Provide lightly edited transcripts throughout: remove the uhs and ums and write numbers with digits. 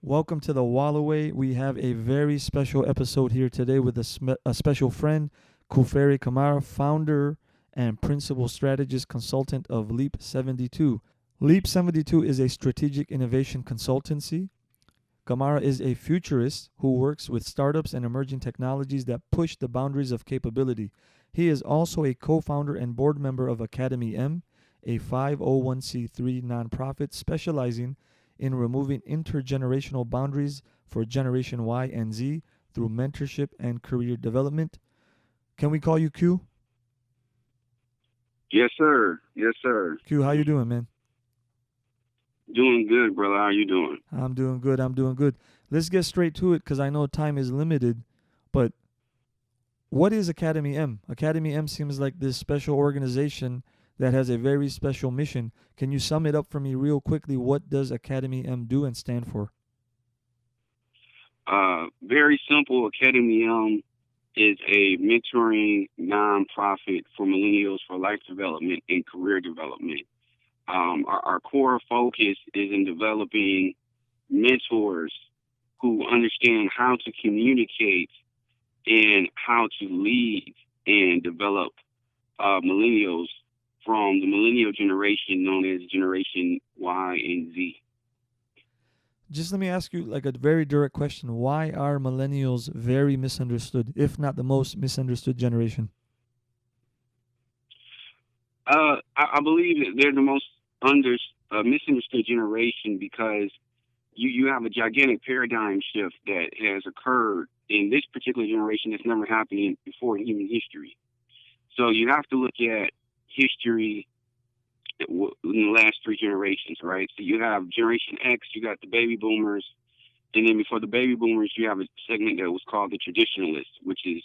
Welcome to the WalaWay. We have a very special episode here today with a special friend, Khufere Qhamata, founder and principal strategist consultant of Leap72. Leap72 is a strategic innovation consultancy. Qhamata is a futurist who works with startups and emerging technologies that push the boundaries of capability. He is also a co-founder and board member of Academy M, a 501c3 nonprofit specializing in removing intergenerational boundaries for Generation Y and Z through mentorship and career development. Can we call you Q? Yes, sir. Yes, sir. Q, how you doing, man? Doing good, brother. How you doing? I'm doing good. I'm doing good. Let's get straight to it because I know time is limited. But what is Academy M? Academy M seems like this special organization that has a very special mission. Can you sum it up for me real quickly? What does Academy M do and stand for? Very simple. Academy is a mentoring nonprofit for millennials for life development and career development. Our core focus is in developing mentors who understand how to communicate and how to lead and develop millennials from the millennial generation known as Generation Y and Z. Just let me ask you like a very direct question. Why are millennials very misunderstood, if not the most misunderstood generation? I believe that they're the most misunderstood generation because you have a gigantic paradigm shift that has occurred in this particular generation that's never happened before in human history. So you have to look at history in the last three generations, right? So you have Generation X, you got the baby boomers, and then before the baby boomers, you have a segment that was called the traditionalists, which is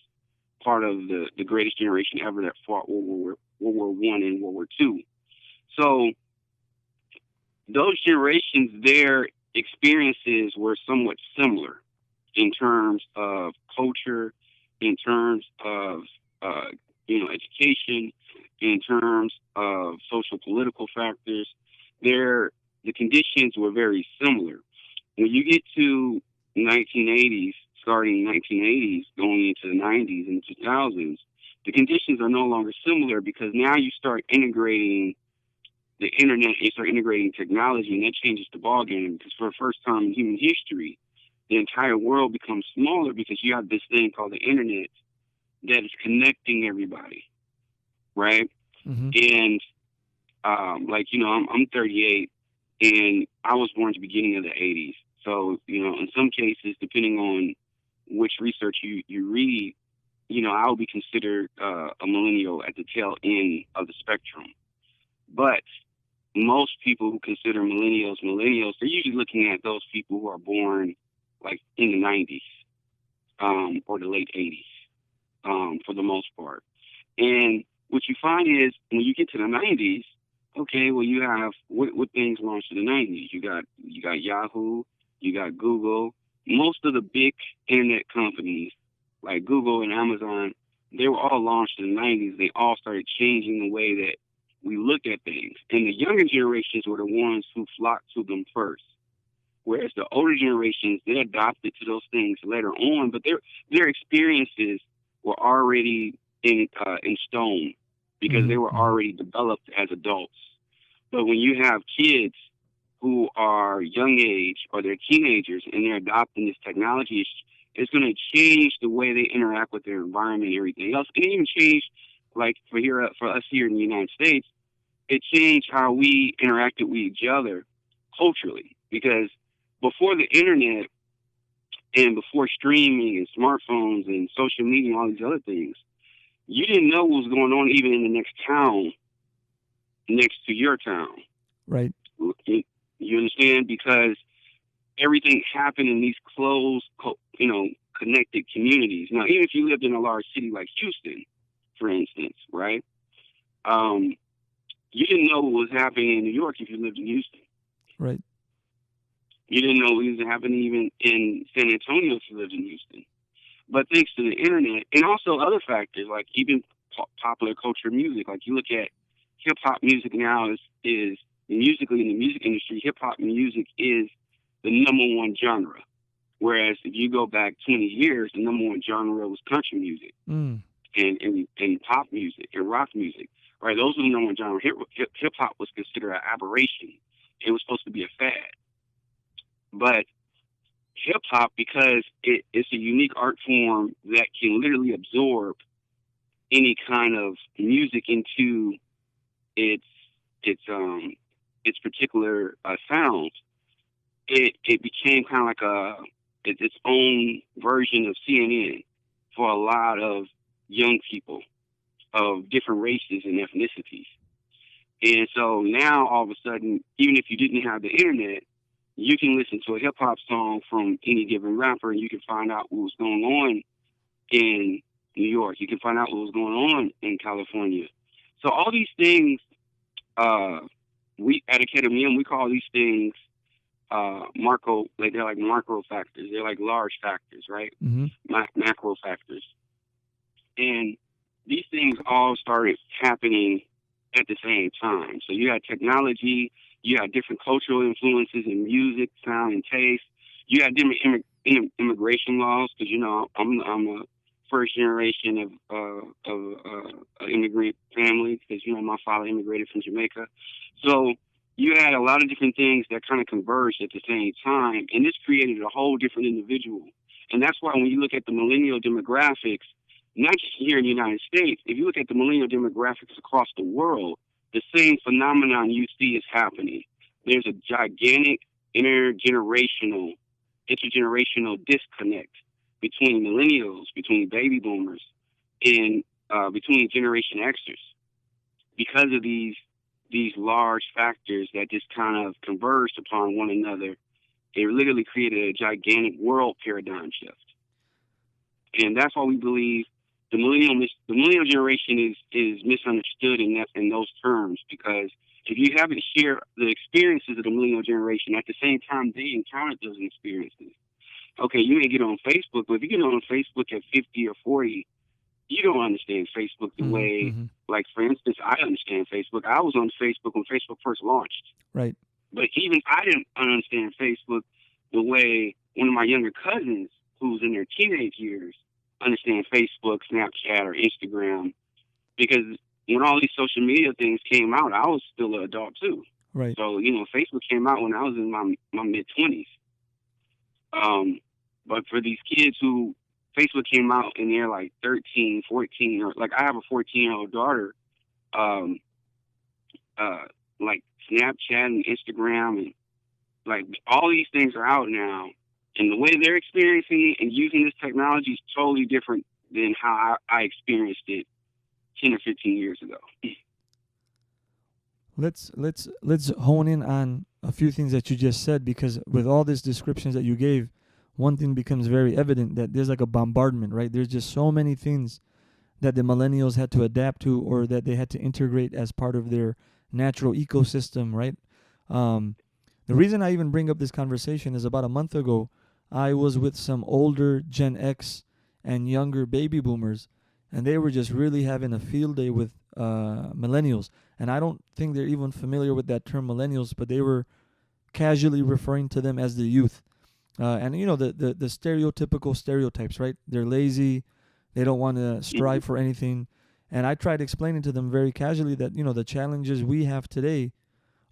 part of the greatest generation ever that fought World War One and World War Two. So those generations, their experiences were somewhat similar in terms of culture, in terms of education, in terms of social political factors. The conditions were very similar. When you get to 1980s, starting 1980s, going into the 90s and 2000s, the conditions are no longer similar because now you start integrating the internet, you start integrating technology, and that changes the ballgame because for the first time in human history, the entire world becomes smaller because you have this thing called the internet that is connecting everybody, right? Mm-hmm. And I'm 38, and I was born at the beginning of the 80s. So, in some cases, depending on which research you read, I will be considered a millennial at the tail end of the spectrum. But most people who consider millennials, they're usually looking at those people who are born like in the 90s or the late 80s for the most part. And what you find is when you get to the 90s, okay, well, you have what things launched in the 90s. You got Yahoo, you got Google. Most of the big internet companies like Google and Amazon, they were all launched in the 90s. They all started changing the way that we look at things. And the younger generations were the ones who flocked to them first. Whereas the older generations, they adopted to those things later on, but their experiences were already in stone because they were Mm-hmm. already developed as adults. But when you have kids who are young age or they're teenagers and they're adopting this technology, it's going to change the way they interact with their environment and everything else. It even changed, like for us here in the United States, it changed how we interacted with each other culturally. Because before the internet and before streaming and smartphones and social media and all these other things, you didn't know what was going on even in the next town next to your town. Right. You understand? Because everything happened in these closed, connected communities. Now, even if you lived in a large city like Houston, for instance, right? You didn't know what was happening in New York if you lived in Houston. Right. You didn't know what was happening even in San Antonio if you lived in Houston. But thanks to the internet and also other factors like even popular culture music, like you look at hip hop music now is musically in the music industry, hip hop music is the number one genre. Whereas if you go back 20 years, the number one genre was country music and pop music and rock music. Right? Those were the number one genre. Hip hop was considered an aberration. It was supposed to be a fad. But hip hop, because it's a unique art form that can literally absorb any kind of music into its its particular sound, it became kind of like its own version of CNN for a lot of young people of different races and ethnicities. And so now all of a sudden, even if you didn't have the internet, you can listen to a hip hop song from any given rapper, and you can find out what was going on in New York. You can find out what was going on in California. So all these things, we at Academy M, we call these things they're like macro factors. They're like large factors, right? Mm-hmm. Macro factors. And these things all started happening at the same time. So you had technology, you had different cultural influences in music, sound, and taste. You had different immigration laws, because I'm a first generation of immigrant family, because my father immigrated from Jamaica. So you had a lot of different things that kind of converged at the same time, and this created a whole different individual. And that's why when you look at the millennial demographics, not just here in the United States, if you look at the millennial demographics across the world, the same phenomenon you see is happening. There's a gigantic intergenerational disconnect between millennials, between baby boomers, and between Generation Xers, because of these large factors that just kind of converged upon one another. It literally created a gigantic world paradigm shift. And that's why we believe the millennial generation is misunderstood in those terms, because if you haven't shared the experiences of the millennial generation at the same time they encountered those experiences, okay, you may get on Facebook, but if you get on Facebook at 50 or 40, you don't understand Facebook the way, like, for instance, I understand Facebook. I was on Facebook when Facebook first launched. Right. But even I didn't understand Facebook the way one of my younger cousins, who's in their teenage years, understand Facebook, Snapchat, or Instagram. Because when all these social media things came out, I was still an adult too. Right. So, Facebook came out when I was in my mid-20s. But for these kids who Facebook came out and they're like 13, 14, or like I have a 14-year-old daughter, like Snapchat and Instagram and like all these things are out now, and the way they're experiencing it and using this technology is totally different than how I experienced it 10 or 15 years ago. Let's hone in on a few things that you just said, because with all these descriptions that you gave, one thing becomes very evident, that there's like a bombardment, right? There's just so many things that the millennials had to adapt to, or that they had to integrate as part of their natural ecosystem, right? The reason I even bring up this conversation is about a month ago, I was with some older Gen X and younger baby boomers, and they were just really having a field day with millennials. And I don't think they're even familiar with that term millennials, but they were casually referring to them as the youth. And the stereotypical stereotypes, right? They're lazy, they don't want to strive for anything. And I tried explaining to them very casually that, the challenges we have today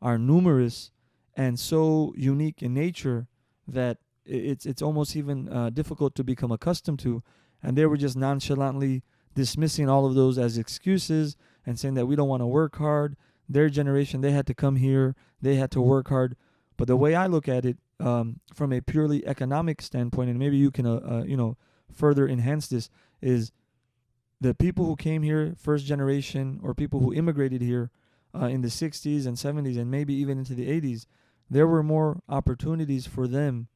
are numerous and so unique in nature that it's almost even difficult to become accustomed to. And they were just nonchalantly dismissing all of those as excuses and saying that we don't want to work hard. Their generation, they had to come here, they had to work hard. But the way I look at it, from a purely economic standpoint, and maybe you can further enhance this, is the people who came here first generation, or people who immigrated here in the 60s and 70s and maybe even into the 80s, there were more opportunities for them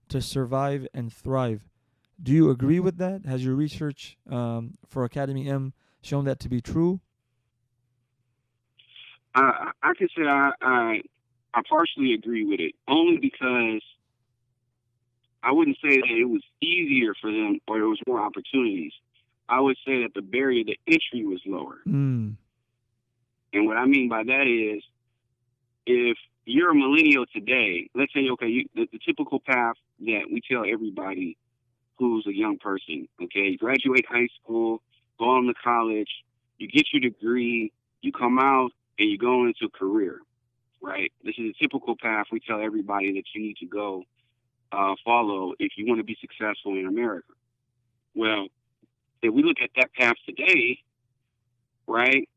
to survive and thrive. Do you agree with that? Has your research for Academy M shown that to be true? I can say I partially agree with it, only because I wouldn't say that it was easier for them or there was more opportunities. I would say that the barrier to entry was lower. And what I mean by that is, if you're a millennial today. Let's say, okay, the typical path that we tell everybody who's a young person, okay, you graduate high school, go on to college, you get your degree, you come out, and you go into a career, right? This is a typical path we tell everybody that you need to go follow if you want to be successful in America. Well, if we look at that path today, right,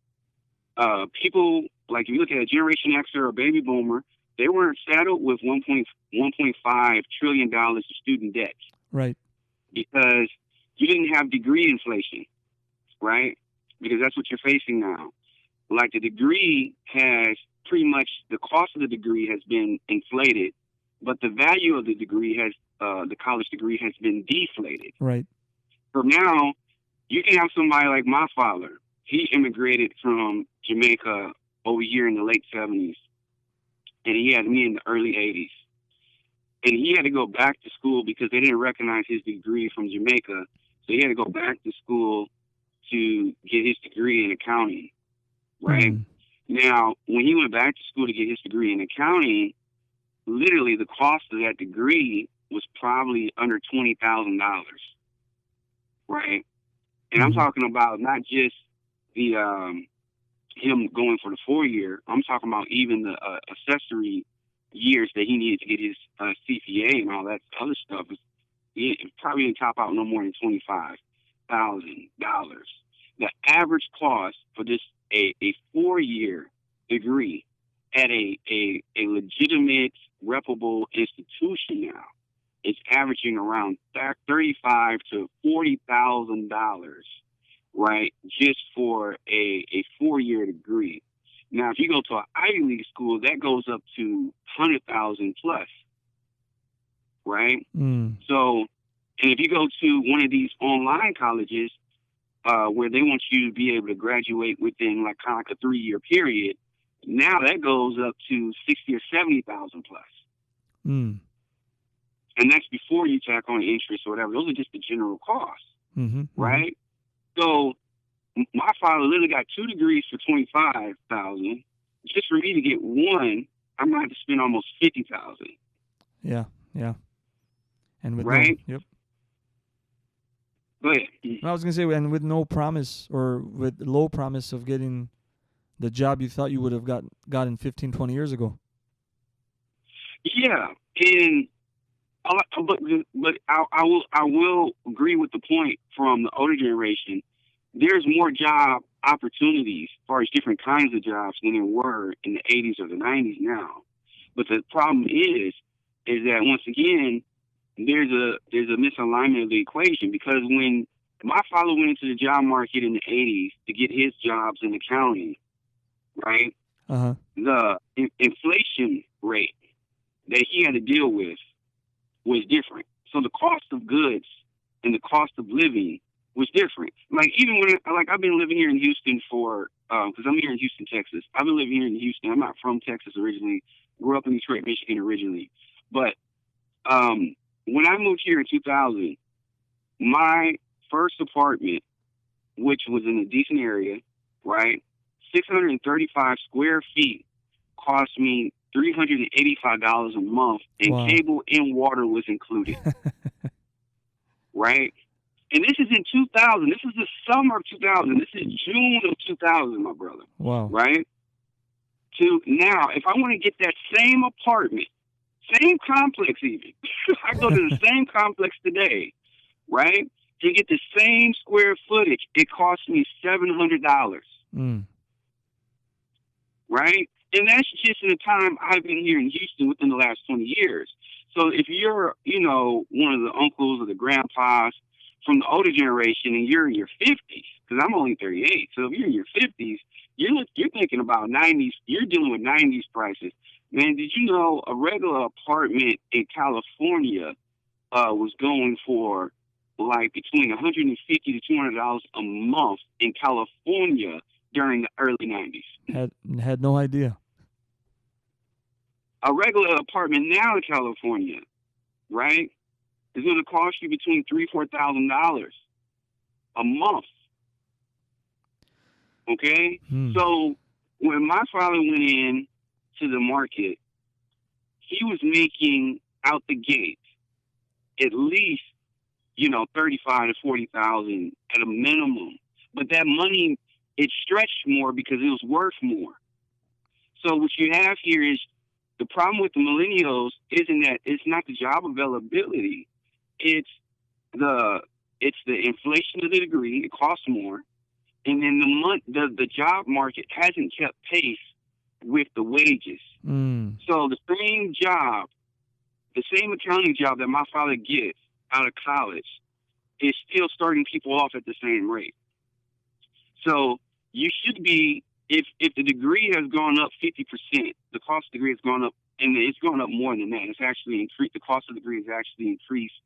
people, like if you look at a Generation Xer or a baby boomer, they weren't saddled with $1.5 trillion of student debt. Right. Because you didn't have degree inflation, right? Because that's what you're facing now. Like the degree has pretty much, the cost of the degree has been inflated, but the value of the degree has, the college degree has been deflated. Right. So now you can have somebody like my father. He immigrated from Jamaica over here in the late 70s, and he had me in the early 80s. And he had to go back to school because they didn't recognize his degree from Jamaica. So he had to go back to school to get his degree in accounting, right? Mm. Now, when he went back to school to get his degree in accounting, literally the cost of that degree was probably under $20,000, right? And I'm talking about not just the him going for the 4-year. I'm talking about even the accessory years that he needed to get his CPA and all that other stuff. It probably didn't top out no more than $25,000. The average cost for this a 4-year degree at a legitimate, reputable institution now is averaging around $35,000 to $40,000, right? Just for a 4-year degree. Now, if you go to an Ivy League school, that goes up to 100,000 plus, right? Mm. So, and if you go to one of these online colleges, where they want you to be able to graduate within like kind of like a 3-year period, now that goes up to 60 or 70,000 plus. Mm. And that's before you tack on interest or whatever. Those are just the general costs, right? So my father literally got 2 degrees for $25,000. Just for me to get one, I'm gonna have to spend almost $50,000. Yeah. And with right? Yep. Go ahead. I was gonna say, and with no promise or with low promise of getting the job you thought you would have gotten 15, 20 years ago. Yeah, and but I will agree with the point from the older generation. There's more job opportunities as far as different kinds of jobs than there were in the 80s or the 90s now. But the problem is that once again, there's a misalignment of the equation, because when my father went into the job market in the 80s to get his jobs in accounting, right? The inflation rate that he had to deal with was different. So the cost of goods and the cost of living was different. Like even when I've been living here in Houston for because I'm here in Houston, Texas. I've been living here in Houston. I'm not from Texas originally. Grew up in Detroit, Michigan originally. But when I moved here in 2000, my first apartment, which was in a decent area, right, 635 square feet, cost me $385 a month, and Wow. cable and water was included. Right? And this is in 2000. This is the summer of 2000. This is June of 2000, my brother. Wow. Right? To now, if I want to get that same apartment, same complex even, I go to the same complex today, right? To get the same square footage, it costs me $700. Right? And that's just in the time I've been here in Houston within the last 20 years. So if you're, one of the uncles or the grandpas from the older generation and you're in your 50s, because I'm only 38, so if you're in your 50s, you're thinking about 90s, you're dealing with 90s prices. Man, did you know a regular apartment in California was going for like between $150 to $200 a month in California during the early 90s? Had no idea. A regular apartment now in California, right, is going to cost you between $3,000-$4,000 a month. Okay? So when my father went in to the market he was making out the gate at least, 35 to 40,000 at a minimum. But that money, it stretched more because it was worth more. So what you have here is the problem with the millennials isn't that it's not the job availability, it's the inflation of the degree. It costs more, and then the job market hasn't kept pace with the wages. So the same job, the same accounting job that my father gets out of college is still starting people off at the same rate. So you should be, if the degree has gone up 50%, the cost of the degree has gone up, and it's gone up more than that. It's actually increased. The cost of the degree has actually increased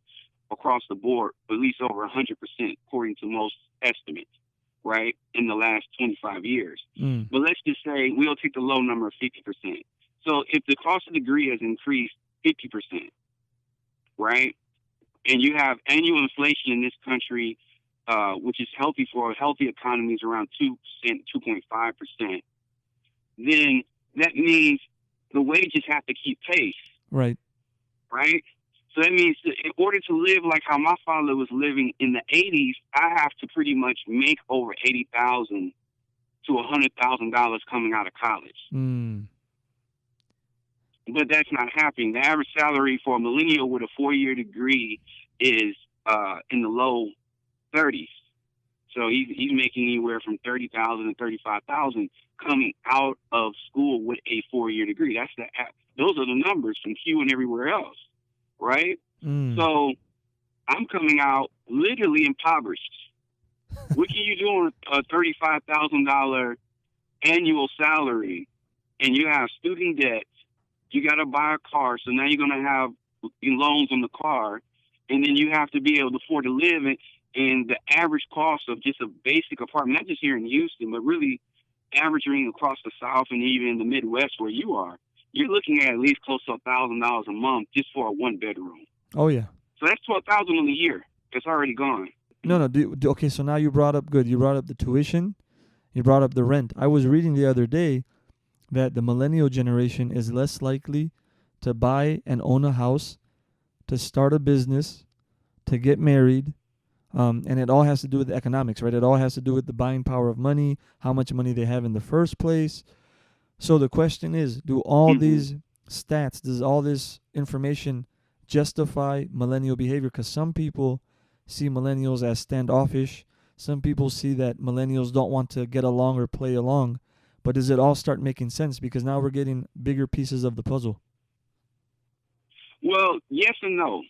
across the board, at least over 100%, according to most estimates, right, in the last 25 years. But let's just say we'll take the low number of 50%. So if the cost of the degree has increased 50%, right, and you have annual inflation in this country, which is healthy for a healthy economy, is around 2%, 2.5%, then that means the wages have to keep pace. Right. Right? So that means that in order to live like how my father was living in the 80s, I have to pretty much make over $80,000 to $100,000 coming out of college. But that's not happening. The average salary for a millennial with a 4-year degree is in the low 30s. So he's making anywhere from $30,000 to $35,000 coming out of school with a 4-year degree. Those are the numbers from Q and everywhere else, right? So I'm coming out literally impoverished. What can you do on a $35,000 annual salary, and you have student debt? You got to buy a car, so now you're going to have loans on the car, and then you have to be able to afford to live in. And the average cost of just a basic apartment, not just here in Houston, but really averaging across the South and even in the Midwest where you are, you're looking at least close to $1,000 a month just for a 1-bedroom. Oh, yeah. So that's $12,000 in a year. It's already gone. No. Okay, so now you brought up the tuition. You brought up the rent. I was reading the other day that the millennial generation is less likely to buy and own a house, to start a business, to get married. And it all has to do with economics, right? It all has to do with the buying power of money, how much money they have in the first place. So the question is, do all these stats, does all this information justify millennial behavior? Because some people see millennials as standoffish. Some people see that millennials don't want to get along or play along. But does it all start making sense? Because now we're getting bigger pieces of the puzzle. Well, yes and no.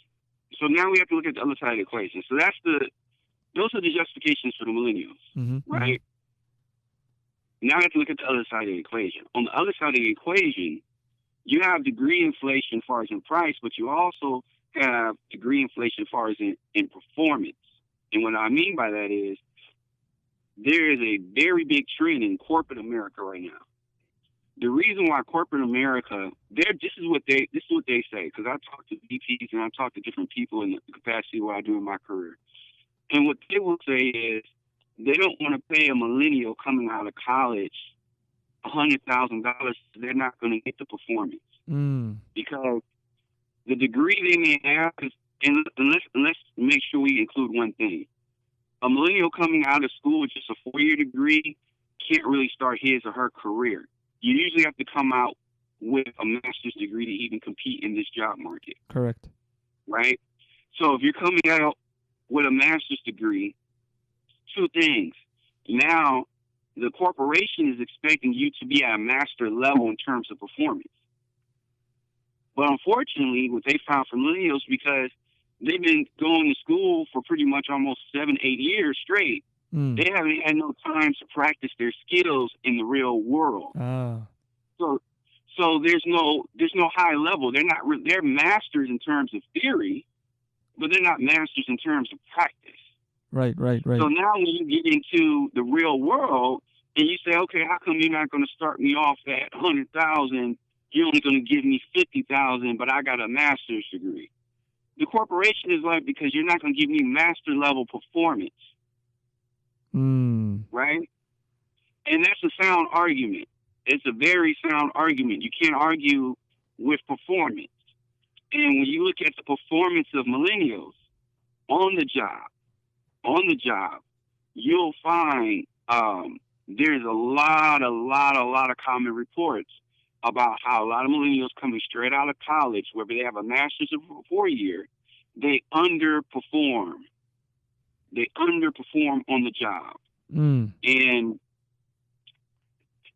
So now we have to look at the other side of the equation. So those are the justifications for the millennials, right? Now we have to look at the other side of the equation. On the other side of the equation, you have degree inflation as far as in price, but you also have degree inflation as far as in performance. And what I mean by that is there is a very big trend in corporate America right now. The reason why corporate America, this is what they say, because I talk to VPs and I talk to different people in the capacity of what I do in my career. And what they will say is they don't want to pay a millennial coming out of college $100,000. They're not going to get the performance because the degree they may have is, and let's make sure we include one thing. A millennial coming out of school with just a 4-year degree can't really start his or her career. You usually have to come out with a master's degree to even compete in this job market. Correct. Right? So if you're coming out with a master's degree, 2 things. Now, the corporation is expecting you to be at a master level in terms of performance. But unfortunately, what they found for millennials, because they've been going to school for pretty much almost 7-8 years straight, they haven't had no time to practice their skills in the real world. So there's no high level. They're masters in terms of theory, but they're not masters in terms of practice. Right. So now when you get into the real world and you say, okay, how come you're not going to start me off at 100,000? You're only going to give me 50,000, but I got a master's degree. The corporation is like, because you're not going to give me master level performance. Right? And that's a sound argument. It's a very sound argument. You can't argue with performance. And when you look at the performance of millennials on the job, you'll find there's a lot of common reports about how a lot of millennials coming straight out of college, whether they have a master's or 4 year, they underperform. They underperform on the job.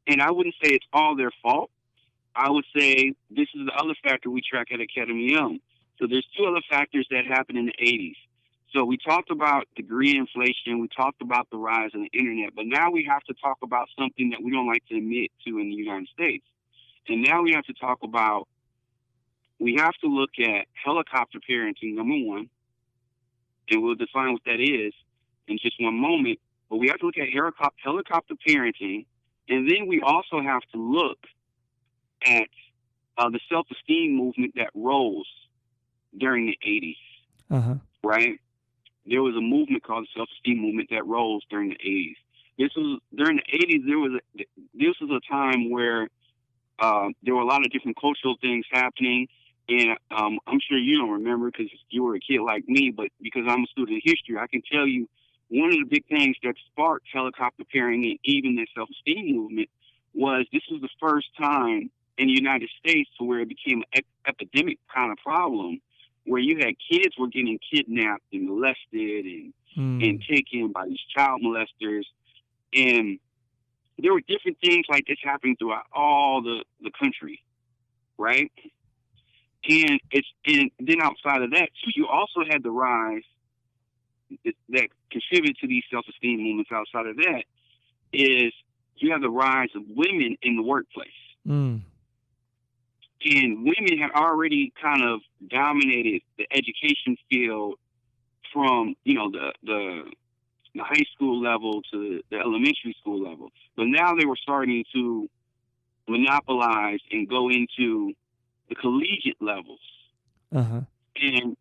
And I wouldn't say it's all their fault. I would say this is the other factor we track at Academy M. So there's two other factors that happened in the 80s. So we talked about degree inflation, we talked about the rise of the internet, but now we have to talk about something that we don't like to admit to in the United States. And now we have to talk about, we have to look at helicopter parenting, number one, and we'll define what that is in just one moment. But we have to look at helicopter parenting, and then we also have to look at the self-esteem movement that rose during the 80s, right? There was a movement called the self-esteem movement that rose during the 80s. During the 80s, this was a time where there were a lot of different cultural things happening, and I'm sure you don't remember because you were a kid like me, but because I'm a student of history, I can tell you one of the big things that sparked helicopter parenting and even the self-esteem movement was this was the first time in the United States to where it became an epidemic kind of problem, where you had kids were getting kidnapped and molested and taken by these child molesters. And there were different things like this happening throughout all the country, right? And then outside of that, too, you also had the rise that contributed to these self-esteem movements. Outside of that is you have the rise of women in the workplace. And women had already kind of dominated the education field from, the high school level to the elementary school level. But now they were starting to monopolize and go into the collegiate levels. And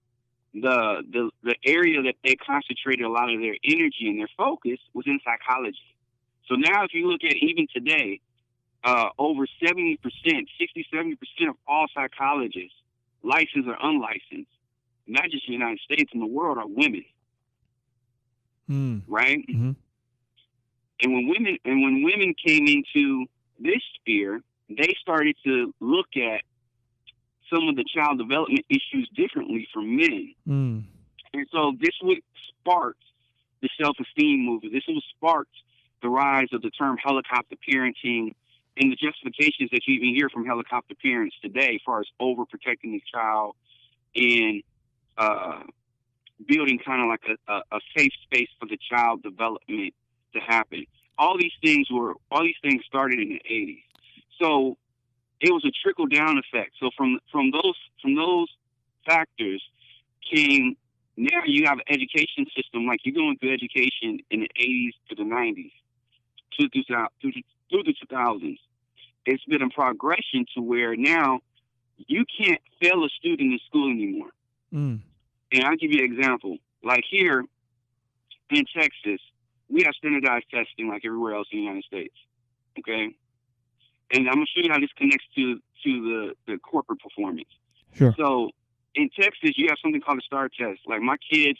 the area that they concentrated a lot of their energy and their focus was in psychology. So now if you look at even today, over 70%, 60-70% of all psychologists, licensed or unlicensed, not just in the United States, in the world, are women. Right? And when women came into this sphere, they started to look at some of the child development issues differently from men. And so this would spark the self-esteem movement. This would spark the rise of the term helicopter parenting and the justifications that you even hear from helicopter parents today as far as overprotecting the child and building kind of like a safe space for the child development to happen. All these things started in the 80s. So it was a trickle down effect. So from those factors came, now you have an education system, like you're going through education in the 80s to the 90s, through the 2000s. It's been a progression to where now you can't fail a student in school anymore. And I'll give you an example. Like here in Texas, we have standardized testing like everywhere else in the United States. Okay? And I'm going to show you how this connects to the corporate performance. Sure. So in Texas, you have something called a STAR test. Like my kids,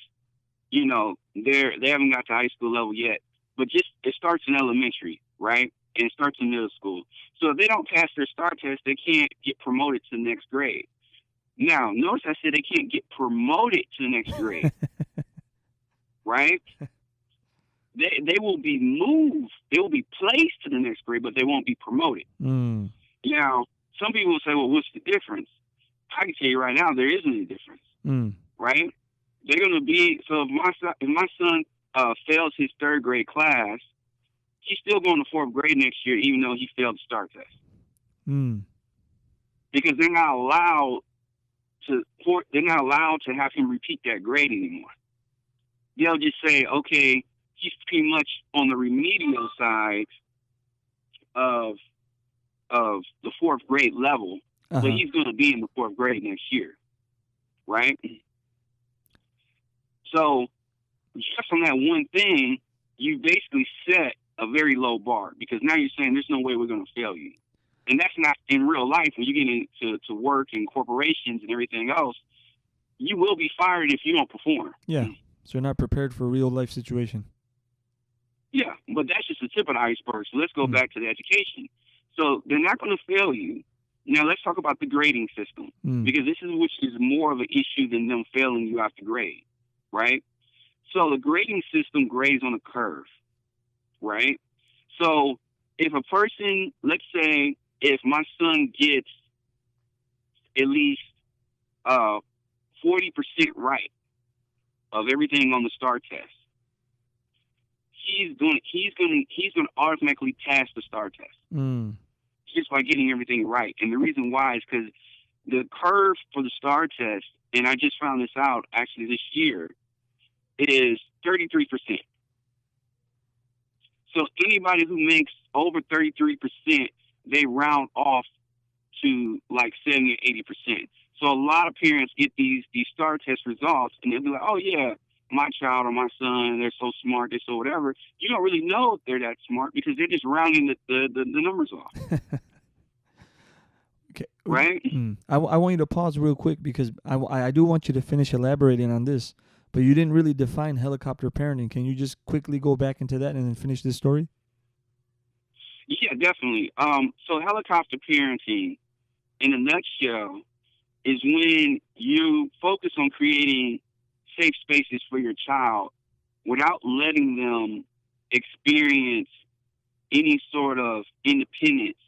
they haven't got to high school level yet, but it starts in elementary, right? And it starts in middle school. So if they don't pass their STAR test, they can't get promoted to the next grade. Now, notice I said they can't get promoted to the next grade, right? They will be moved. They will be placed to the next grade, but they won't be promoted. Now, some people will say, well, what's the difference? I can tell you right now, there isn't any difference, right? They're going to be, so if my son fails his third grade class, he's still going to fourth grade next year, even though he failed the STAR test. Because they're not allowed to have him repeat that grade anymore. They'll just say, okay, he's pretty much on the remedial side of the fourth grade level, but he's going to be in the fourth grade next year, right? So just from that one thing, you basically set a very low bar, because now you're saying there's no way we're going to fail you. And that's not in real life. When you get into work and corporations and everything else, you will be fired if you don't perform. Yeah. So you're not prepared for a real life situation. Yeah, but that's just the tip of the iceberg. So let's go back to the education. So they're not going to fail you. Now let's talk about the grading system, because this is which is more of an issue than them failing you after grade, right? So the grading system grades on a curve, right? So if a person, let's say, if my son gets at least 40% right of everything on the STAR test, he's going to automatically pass the STAR test just by getting everything right. And the reason why is because the curve for the STAR test, and I just found this out actually this year, it is 33%. So anybody who makes over 33%, they round off to like 70 or 80%. So a lot of parents get these STAR test results, and they'll be like, oh, yeah, my child or my son, they're so smart, they're so whatever. You don't really know if they're that smart because they're just rounding the numbers off. Okay. Right? I want you to pause real quick because I do want you to finish elaborating on this, but you didn't really define helicopter parenting. Can you just quickly go back into that and then finish this story? Yeah, definitely. So helicopter parenting, in a nutshell, is when you focus on creating safe spaces for your child without letting them experience any sort of independence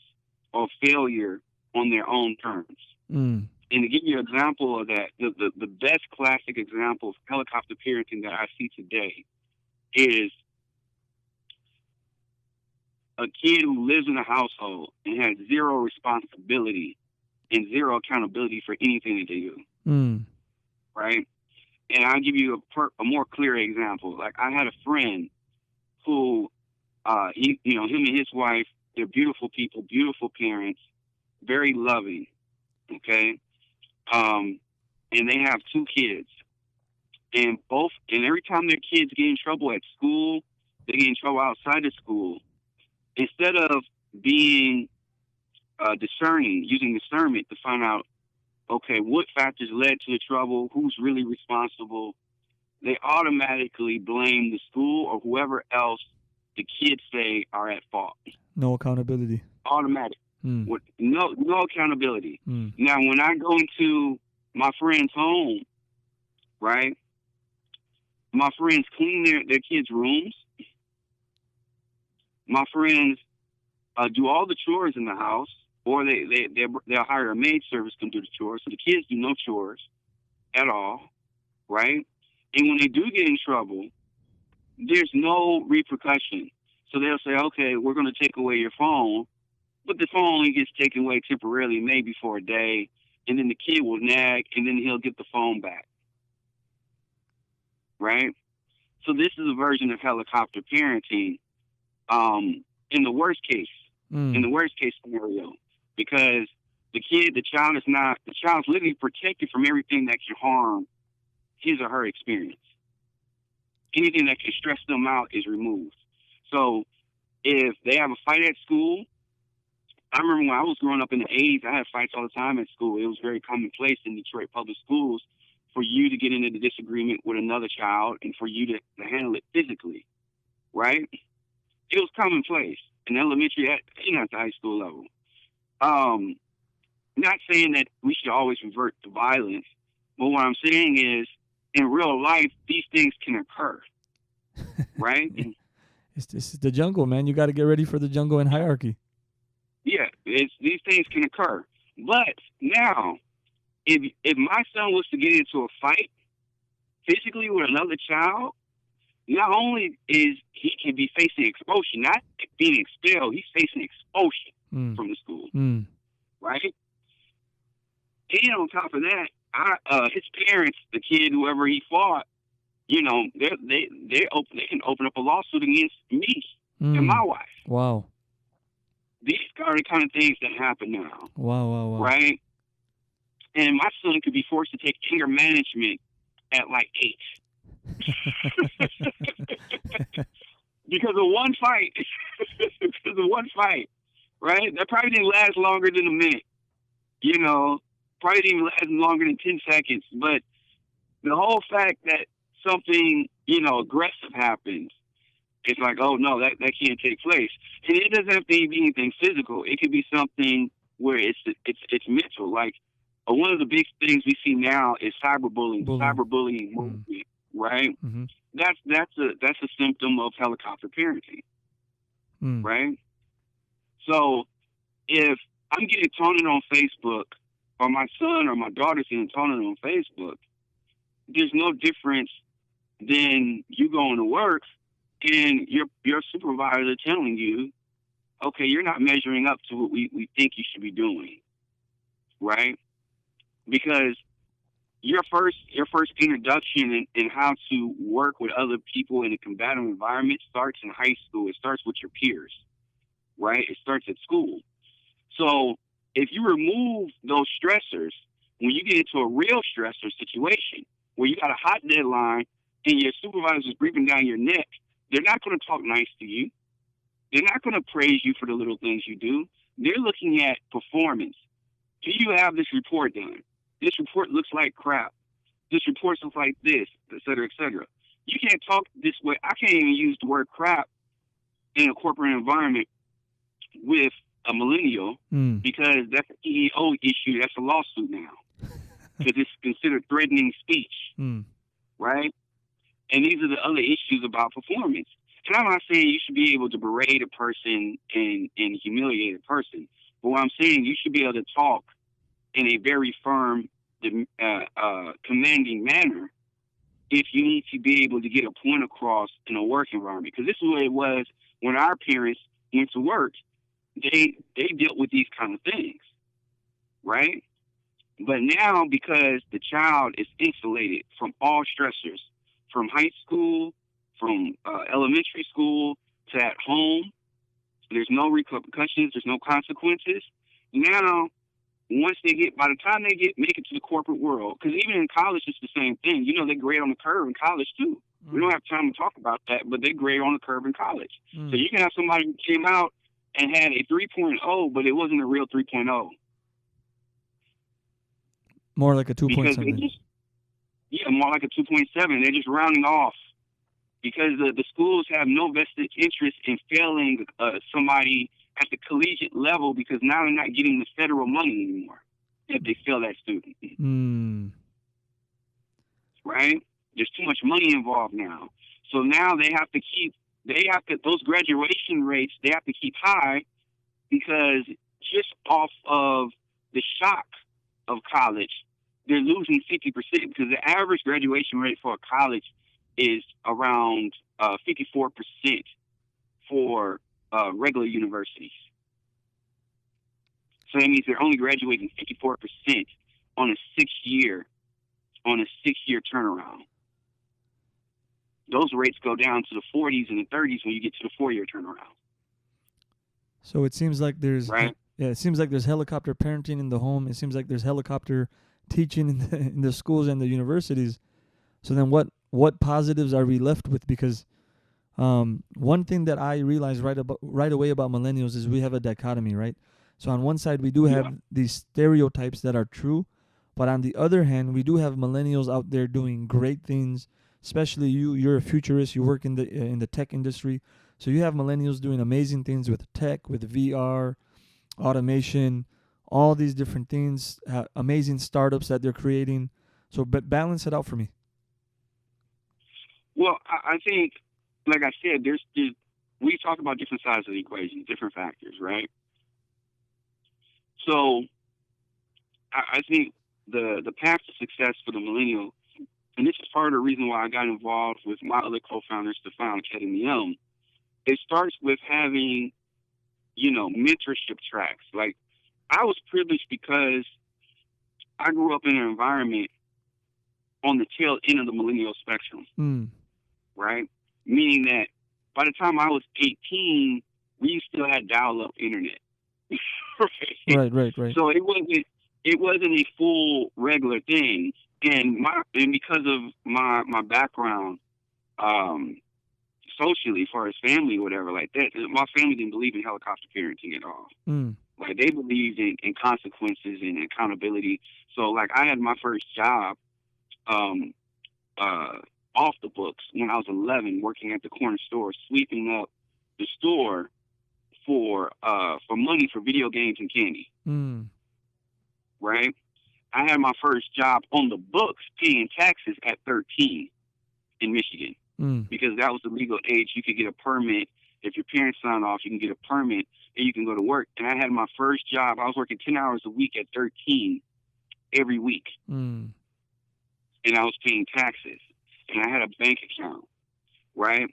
or failure on their own terms. And to give you an example of that, the best classic example of helicopter parenting that I see today is a kid who lives in a household and has zero responsibility and zero accountability for anything that they do. Right? And I'll give you a more clear example. Like, I had a friend who, him and his wife, they're beautiful people, beautiful parents, very loving, okay? And they have 2 kids. And every time their kids get in trouble at school, they get in trouble outside of school, instead of being discerning, using discernment to find out, okay, what factors led to the trouble, who's really responsible, they automatically blame the school or whoever else the kids say are at fault. No accountability. Automatic. With no accountability. Now, when I go into my friend's home, right, my friends clean their kids' rooms. My friends do all the chores in the house, or they'll hire a maid service to do the chores. So the kids do no chores at all, right? And when they do get in trouble, there's no repercussion. So they'll say, okay, we're going to take away your phone, but the phone only gets taken away temporarily, maybe for a day, and then the kid will nag, and then he'll get the phone back, right? So this is a version of helicopter parenting in the worst case scenario, because the child's literally protected from everything that can harm his or her experience. Anything that can stress them out is removed. So if they have a fight at school, I remember when I was growing up in the 80s, I had fights all the time at school. It was very commonplace in Detroit public schools for you to get into the disagreement with another child and for you to handle it physically, right? It was commonplace in elementary at the high school level. Not saying that we should always revert to violence, but what I'm saying is, in real life, these things can occur, right? This is the jungle, man. You got to get ready for the jungle and hierarchy. Yeah, these things can occur. But now, if my son was to get into a fight physically with another child, not only is he can be facing expulsion, not being expelled, he's facing expulsion from the school, right? And on top of that, his parents, the kid, whoever he fought, they can open up a lawsuit against me and my wife. Wow. These are the kind of things that happen now. Wow. Right? And my son could be forced to take anger management at like 8. Because of one fight. right? That probably didn't last longer than a minute. You know, probably didn't even last longer than 10 seconds. But the whole fact that something, aggressive happens, it's like, oh no, that can't take place. And it doesn't have to be anything physical. It could be something where it's mental. Like one of the big things we see now is cyberbullying, cyberbullying movement, right? Mm-hmm. That's a symptom of helicopter parenting, right? So if I'm getting taunted on Facebook, or my son or my daughter's getting taunted on Facebook, there's no difference than you going to work and your supervisor telling you, okay, you're not measuring up to what we think you should be doing, right? Because your first introduction in how to work with other people in a combative environment starts in high school. It starts with your peers, right? It starts at school. So if you remove those stressors, when you get into a real stressor situation where you got a hot deadline and your supervisor is breathing down your neck, they're not going to talk nice to you. They're not going to praise you for the little things you do. They're looking at performance. Do you have this report done? This report looks like crap. This report looks like this, et cetera, et cetera. You can't talk this way. I can't even use the word crap in a corporate environment with a millennial because that's an EEO issue. That's a lawsuit now because it's considered threatening speech, right? And these are the other issues about performance. And I'm not saying you should be able to berate a person and humiliate a person, but what I'm saying, you should be able to talk in a very firm, commanding manner if you need to be able to get a point across in a work environment. Because this is what it was when our parents went to work. They dealt with these kind of things, right? But now, because the child is insulated from all stressors, from high school, from elementary school to at home, there's no repercussions, there's no consequences. Now, by the time they make it to the corporate world, because even in college it's the same thing. They grade on the curve in college too. We don't have time to talk about that, but they grade on the curve in college. So you can have somebody who came out and had a 3.0, but it wasn't a real 3.0. More like a 2 point something. More like a 2.7. They're just rounding off because the schools have no vested interest in failing somebody at the collegiate level because now they're not getting the federal money anymore if they fail that student. Right? There's too much money involved now. So now those graduation rates, they have to keep high because just off of the shock of college, they're losing 50% because the average graduation rate for a college is around 54% for regular universities. So that means they're only graduating 54% on a 6-year turnaround. Those rates go down to the 40s and the 30s when you get to the 4-year turnaround. So it seems like there's helicopter parenting in the home. It seems like there's helicopter teaching in the schools and the universities. So then what positives are we left with? Because one thing that I realized right away about millennials is we have a dichotomy, right? So on one side we do have these stereotypes that are true, but on the other hand we do have millennials out there doing great things. Especially you're a futurist. You work in the tech industry, so you have millennials doing amazing things with tech, with VR, automation, all these different things, amazing startups that they're creating. So, but balance it out for me. Well, I think, like I said, we talk about different sides of the equation, different factors, right? So, I think the path to success for the millennial. And this is part of the reason why I got involved with my other co-founders to found Academy M. It starts with having, mentorship tracks. Like, I was privileged because I grew up in an environment on the tail end of the millennial spectrum, right? Meaning that by the time I was 18, we still had dial-up internet. Right. So it wasn't a full regular thing. And because of my background, socially, as far as family, whatever, like that. My family didn't believe in helicopter parenting at all. Mm. Like they believed in consequences and accountability. So like I had my first job um, uh, off the books when I was 11, working at the corner store, sweeping up the store for money for video games and candy. Mm. Right? I had my first job on the books paying taxes at 13 in Michigan Mm. because that was the legal age. You could get a permit. If your parents sign off, you can get a permit and you can go to work. And I had my first job. I was working 10 hours a week at 13 every week. Mm. And I was paying taxes. And I had a bank account, right?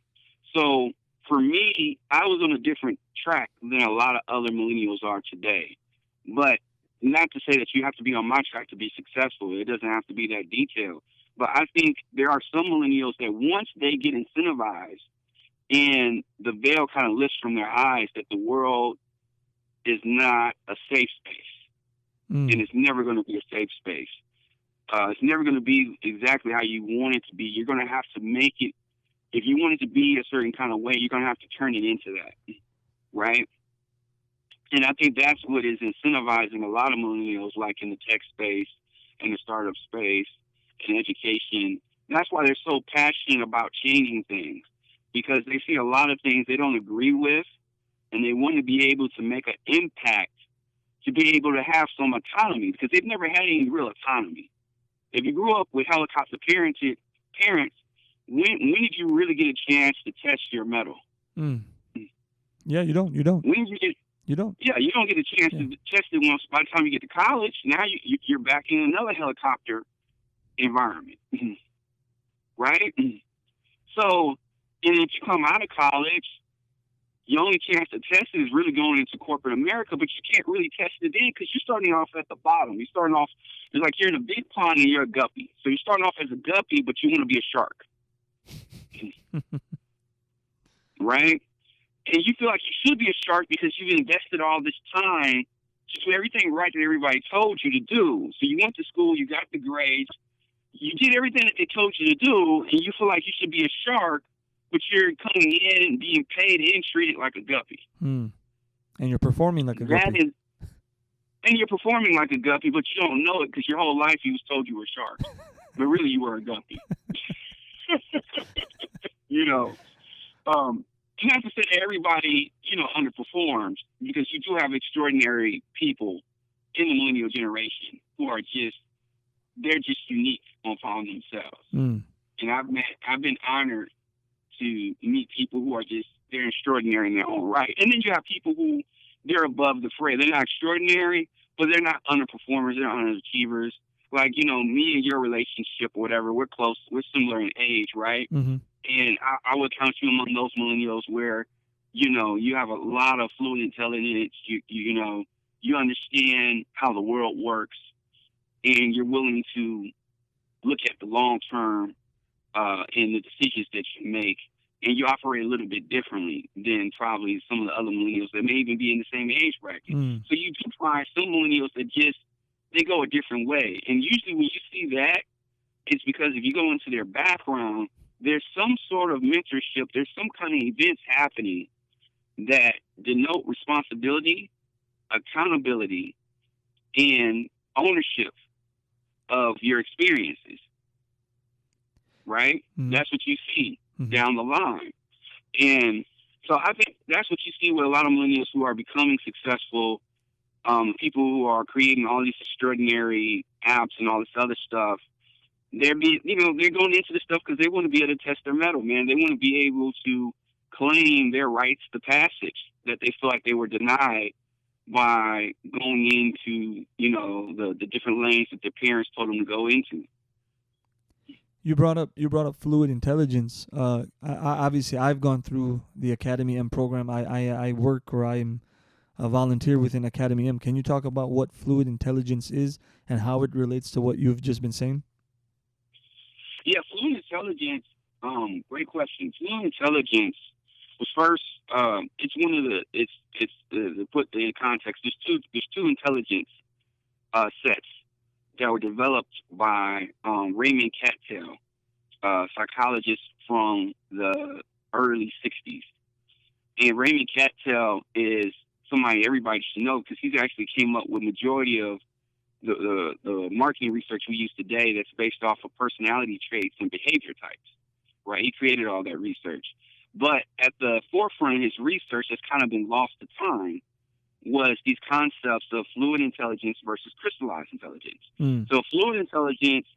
So for me, I was on a different track than a lot of other millennials are today. But not to say that you have to be on my track to be successful. It doesn't have to be that detailed. But I think there are some millennials that once they get incentivized and the veil kind of lifts from their eyes that the world is not a safe space. Mm. And it's never going to be a safe space. It's never going to be exactly how you want it to be. You're going to have to make it. If you want it to be a certain kind of way, you're going to have to turn it into that, right? And I think that's what is incentivizing a lot of millennials, like in the tech space and the startup space and education. That's why they're so passionate about changing things, because they see a lot of things they don't agree with, and they want to be able to make an impact, to be able to have some autonomy, because they've never had any real autonomy. If you grew up with helicopter parented parents, when did you really get a chance to test your mettle? Mm. Yeah, you don't. You don't. When did you get? You don't. Yeah, you don't get a chance to test it once. By the time you get to college, now you're back in another helicopter environment, right? So, and if you come out of college, your only chance to test it is really going into corporate America, but you can't really test it in because you're starting off at the bottom. You're starting off, it's like you're in a big pond and you're a guppy. So you're starting off as a guppy, but you want to be a shark. Right? And you feel like you should be a shark because you've invested all this time to do everything right that everybody told you to do. So you went to school, you got the grades, you did everything that they told you to do, and you feel like you should be a shark, but you're coming in and being paid and treated like a guppy. Mm. And you're performing like a guppy. And you're performing like a guppy, but you don't know it because your whole life you was told you were a shark. But really you were a guppy. You know. Not to say that everybody, underperforms, because you do have extraordinary people in the millennial generation who are they're just unique on following themselves. Mm. And I've been honored to meet people who are they're extraordinary in their own right. And then you have people who they're above the fray. They're not extraordinary, but they're not underperformers. They're underachievers. Like, me and your relationship or whatever, we're close. We're similar in age, right? Mm-hmm. And I would count you among those millennials where, you have a lot of fluid intelligence. You understand how the world works, and you're willing to look at the long term in the decisions that you make, and you operate a little bit differently than probably some of the other millennials that may even be in the same age bracket. Mm. So you do find some millennials that they go a different way. And usually when you see that, it's because if you go into their background, there's some sort of mentorship, there's some kind of events happening that denote responsibility, accountability, and ownership of your experiences. Right? Mm-hmm. That's what you see down the line. And so I think that's what you see with a lot of millennials who are becoming successful, people who are creating all these extraordinary apps and all this other stuff. They're going into this stuff because they want to be able to test their mettle, man. They want to be able to claim their rights to passage that they feel like they were denied by going into, the different lanes that their parents told them to go into. You brought up fluid intelligence. Obviously, I've gone through the Academy M program. I work, or I'm a volunteer within Academy M. Can you talk about what fluid intelligence is and how it relates to what you've just been saying? Yeah, fluid intelligence. Great question. Fluid intelligence was first. It's one of the. It's to put in context. There's two intelligence sets that were developed by Raymond Cattell, psychologist from the early 60s. And Raymond Cattell is somebody everybody should know because he's actually came up with majority of the marketing research we use today that's based off of personality traits and behavior types, right? He created all that research. But at the forefront of his research that's kind of been lost to time was these concepts of fluid intelligence versus crystallized intelligence. So fluid intelligence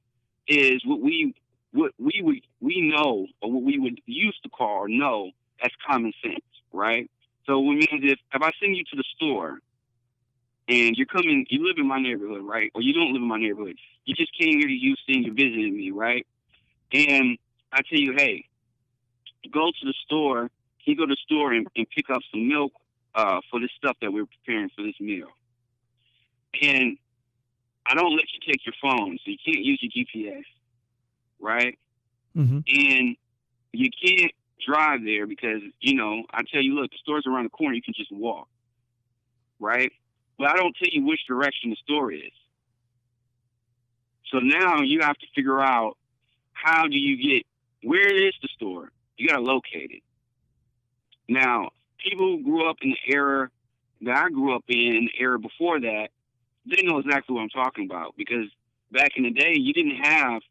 is what we know, or what we would used to call or know as common sense, right? So it means if I send you to the store and you live in my neighborhood, right? Or you don't live in my neighborhood. You just came here to Houston, you're visiting me, right? And I tell you, hey, go to the store. You go to the store and pick up some milk for this stuff that we're preparing for this meal. And I don't let you take your phone, so you can't use your GPS, right? Mm-hmm. And you can't drive there because, I tell you, look, the store's around the corner. You can just walk, right? But I don't tell you which direction the store is. So now you have to figure out where is the store? You got to locate it. Now, people who grew up in the era that I grew up in the era before that, they know exactly what I'm talking about because back in the day, you didn't have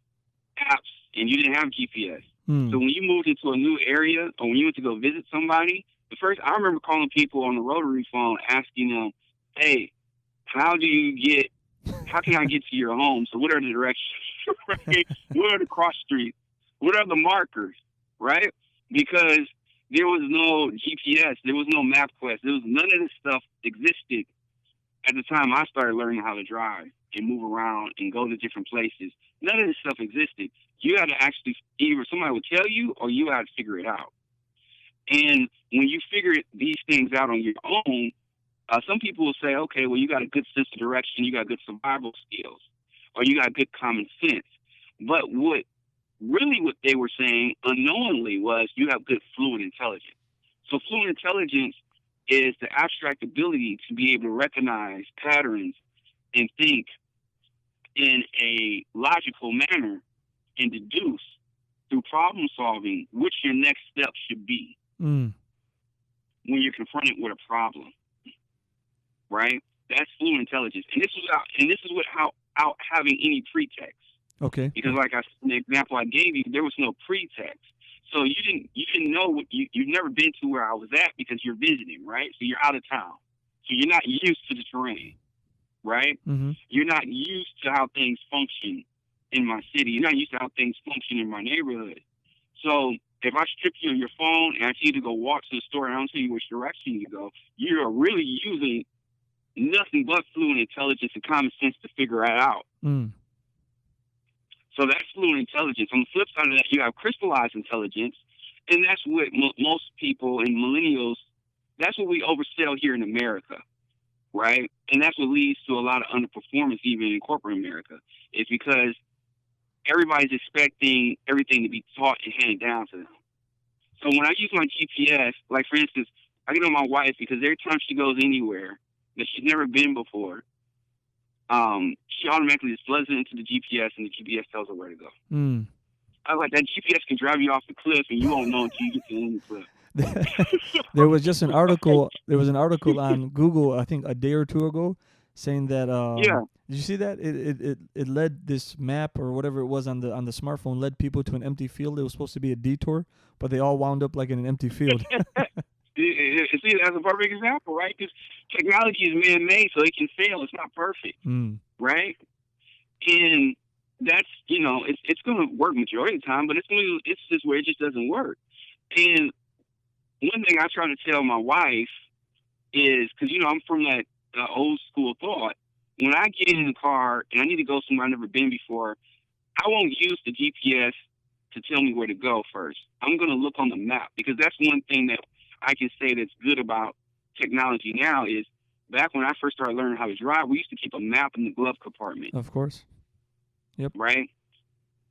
apps and you didn't have GPS. So when you moved into a new area or when you went to go visit somebody, I remember calling people on the rotary phone asking them, hey, how can I get to your home? So what are the directions? Right? What are the cross streets? What are the markers? Right? Because there was no GPS. There was no MapQuest. None of this stuff existed at the time I started learning how to drive and move around and go to different places. None of this stuff existed. You had to actually, either somebody would tell you or you had to figure it out. And when you figure these things out on your own, some people will say, okay, well, you got a good sense of direction, you got good survival skills, or you got good common sense. But what they were saying unknowingly was you have good fluid intelligence. So fluid intelligence is the abstract ability to be able to recognize patterns and think in a logical manner and deduce through problem solving what your next step should be when you're confronted with a problem. Right? That's fluid intelligence. And this is without having any pretext. Okay. Because like the example I gave you, there was no pretext. So you didn't know what you've never been to where I was at because you're visiting, right? So you're out of town. So you're not used to the terrain, right? Mm-hmm. You're not used to how things function in my city. You're not used to how things function in my neighborhood. So if I strip you of your phone and I tell you to go walk to the store and I don't tell you which direction you go, you are really using nothing but fluid intelligence and common sense to figure it out. So that's fluid intelligence. On the flip side of that, you have crystallized intelligence, and that's what most people and millennials, that's what we oversell here in America, right? And that's what leads to a lot of underperformance even in corporate America. It's because everybody's expecting everything to be taught and handed down to them. So when I use my GPS, like for instance, I get on my wife because every time she goes anywhere that she's never been before, she automatically just plugs it into the GPS and the GPS tells her where to go. I was like, that GPS can drive you off the cliff and you won't know until you get to the end of the cliff. There was just an article. There was an article on Google, I think a day or two ago, saying that. Did you see that? It led this map or whatever it was on the smartphone led people to an empty field. It was supposed to be a detour, but they all wound up like in an empty field. See, that's a perfect example, right? Because technology is man-made, so it can fail. It's not perfect, right? And that's, it's going to work majority of the time, but it's just where it just doesn't work. And one thing I try to tell my wife is, because, I'm from that old school thought, when I get in the car and I need to go somewhere I've never been before, I won't use the GPS to tell me where to go first. I'm going to look on the map, because that's one thing that I can say that's good about technology now is back when I first started learning how to drive, we used to keep a map in the glove compartment. Of course. Yep. Right?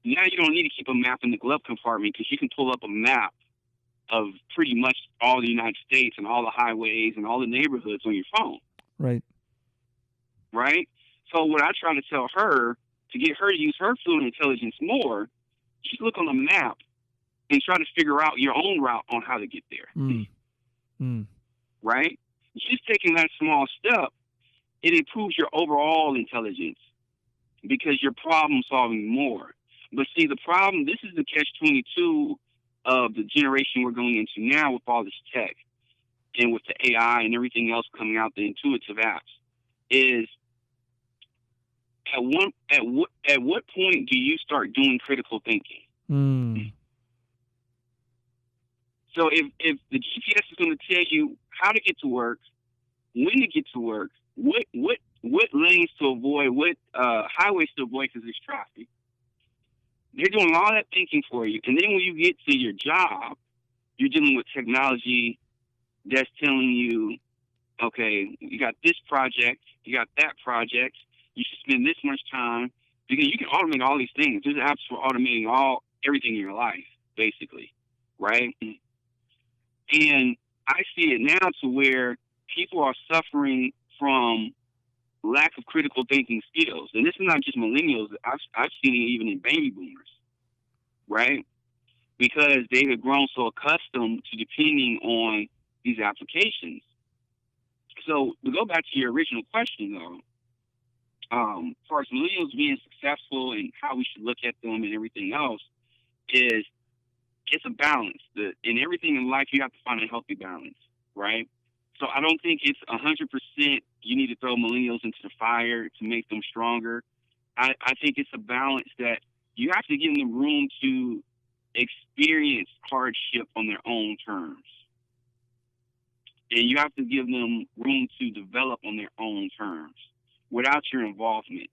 Now you don't need to keep a map in the glove compartment because you can pull up a map of pretty much all the United States and all the highways and all the neighborhoods on your phone. Right. Right? So what I try to tell her, to get her to use her fluid intelligence more, just look on the map and try to figure out your own route on how to get there. Right? Just taking that small step, it improves your overall intelligence because you're problem solving more. But see, the problem, this is the catch-22 of the generation we're going into now with all this tech and with the AI and everything else coming out, the intuitive apps, is at what point do you start doing critical thinking? So if the GPS is going to tell you how to get to work, when to get to work, what lanes to avoid, what highways to avoid because there's traffic, they're doing all that thinking for you. And then when you get to your job, you're dealing with technology that's telling you, okay, you got this project, you got that project, you should spend this much time, because you can automate all these things. There's apps for automating everything in your life, basically, right? And I see it now to where people are suffering from lack of critical thinking skills. And this is not just millennials. I've seen it even in baby boomers, right? Because they have grown so accustomed to depending on these applications. So to go back to your original question, though, as far as millennials being successful and how we should look at them and everything else, is it's a balance. In everything in life, you have to find a healthy balance, right? So I don't think it's 100% you need to throw millennials into the fire to make them stronger. I think it's a balance that you have to give them room to experience hardship on their own terms. And you have to give them room to develop on their own terms without your involvement,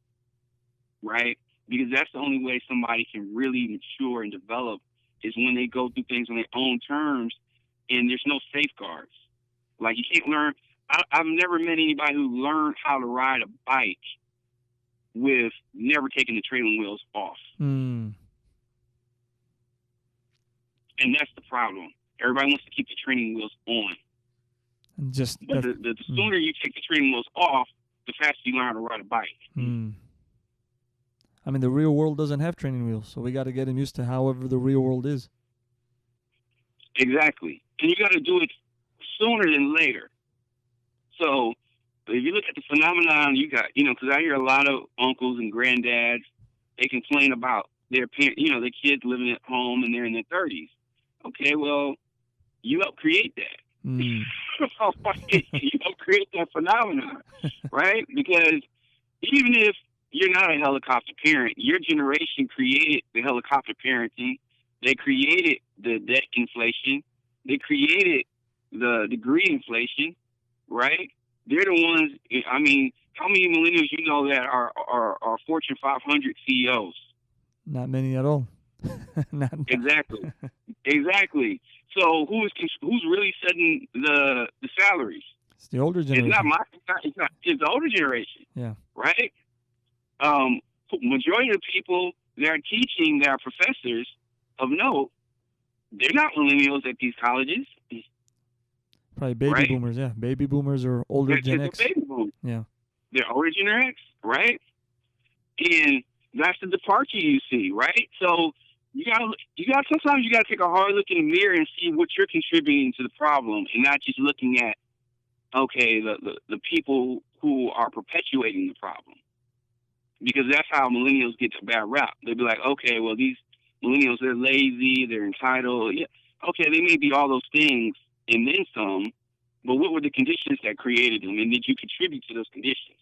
right? Because that's the only way somebody can really mature and develop is when they go through things on their own terms and there's no safeguards. Like you can't learn. I've never met anybody who learned how to ride a bike with never taking the trailing wheels off. And that's the problem. Everybody wants to keep the training wheels on. But the sooner you take the training wheels off, the faster you learn how to ride a bike. I mean, the real world doesn't have training wheels, so we got to get them used to however the real world is. Exactly. And you got to do it sooner than later. So if you look at the phenomenon, you got, because I hear a lot of uncles and granddads, they complain about their parents, their kids living at home and they're in their 30s. Okay, well, you help create that. You help create that phenomenon, right? Because even if you're not a helicopter parent, your generation created the helicopter parenting. They created the debt inflation. They created the degree inflation, right? They're the ones. I mean, how many millennials you know that are Fortune 500 CEOs? Not many at all. Exactly. So who's really setting the salaries? It's the older generation. It's the older generation. Yeah. Right. Majority of the people that are teaching, that are professors of note, they're not millennials at these colleges. Probably baby boomers, yeah. Baby boomers or older Gen X. Baby boomers. Yeah. They're older Gen X, right? And that's the departure you see, right? So sometimes you gotta take a hard look in the mirror and see what you're contributing to the problem, and not just looking at the people who are perpetuating the problem. Because that's how millennials get a bad rap. They'll be like, okay, well, these millennials, they're lazy, they're entitled. Yeah, okay, they may be all those things and then some, but what were the conditions that created them? And did you contribute to those conditions?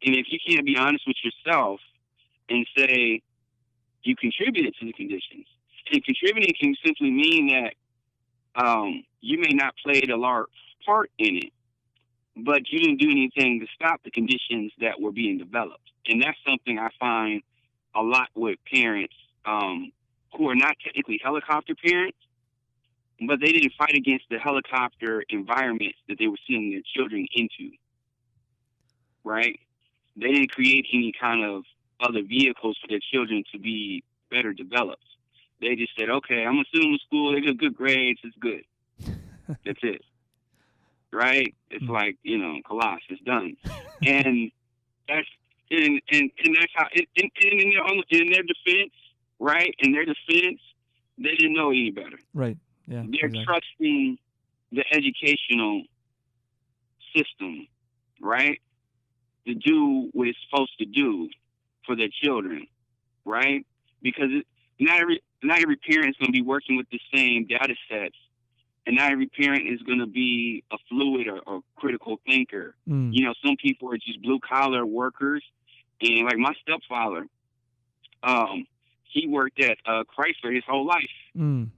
And if you can't be honest with yourself and say you contributed to the conditions, and contributing can simply mean that you may not played a large part in it, but you didn't do anything to stop the conditions that were being developed. And that's something I find a lot with parents who are not technically helicopter parents, but they didn't fight against the helicopter environments that they were sending their children into, right? They didn't create any kind of other vehicles for their children to be better developed. They just said, okay, I'm going to send them to school. They get good grades. It's good. That's it. Right? It's like, Colossus, it's done. And that's how, in their defense, right? In their defense, They didn't know any better. Right. Yeah. They're Exactly. trusting the educational system, right, to do what it's supposed to do for their children, right? Because not every parent is going to be working with the same data sets, and not every parent is going to be a fluid or critical thinker. Mm. You know, some people are just blue collar workers, and like my stepfather, um, he worked at Chrysler his whole life, Mm.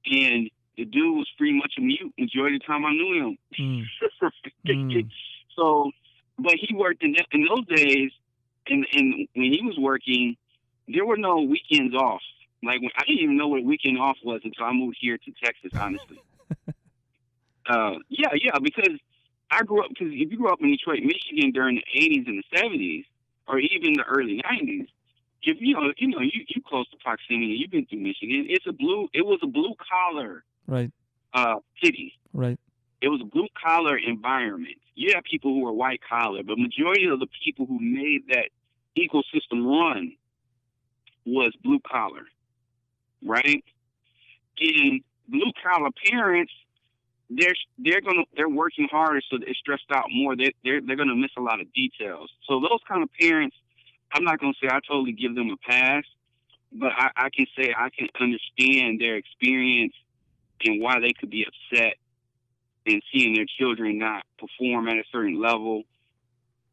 and the dude was pretty much a mute majority of the time I knew him. Mm. Mm. So, but he worked in those days, and when he was working, there were no weekends off. Like I didn't even know what a weekend off was until I moved here to Texas. Honestly, yeah, because I grew up. Because if you grew up in Detroit, Michigan during the '80s and the '70s, or even the early '90s, if you close to proximity, you've been through Michigan. It was a blue collar Right. city. Right. It was a blue collar environment. You have people who were white collar, but majority of the people who made that ecosystem run was blue collar, right? And blue collar parents, they're working harder, so they're stressed out more. They're gonna miss a lot of details. So those kind of parents, I'm not gonna say I totally give them a pass, but I can say I can understand their experience and why they could be upset and seeing their children not perform at a certain level